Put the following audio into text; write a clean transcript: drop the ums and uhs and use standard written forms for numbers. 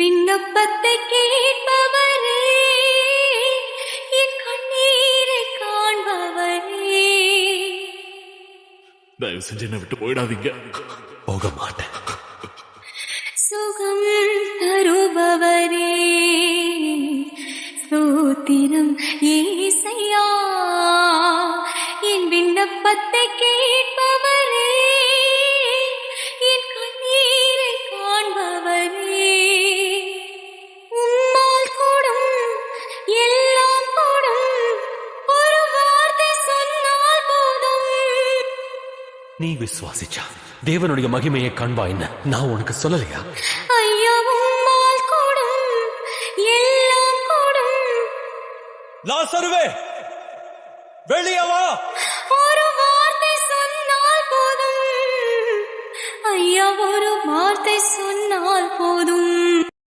விண்ணப்பத்தை கேட்பவரே, என் கண்ணீரை காண்பவரே, தயவு செஞ்சு என்னை விட்டு போயிடாதீங்க. போக மாட்டேன். சுகம் தருபவரே, ஸ்தோத்திரம் ஏசையா, என் விண்ணப்பத்தை கேட்பவரே, என் கண்ணீரை காண்பவரே, உம்மால் கூடும் எல்லாம் கூடும், ஒரு வார்த்தை சொன்னால் போதும். நீ விசுவாசிச்சா தேவனுடைய மகிமையை காண்பாயின்னு நான் உனக்கு சொல்லலையா? ஐயா, உம்மால் கூடும் எல்லாம் கூடும். லாசருவே, வெளியே வா. ஒரு வார்த்தை சொன்னால் போதும் ஐயா, ஒரு வார்த்தை சொன்னால் போதும்.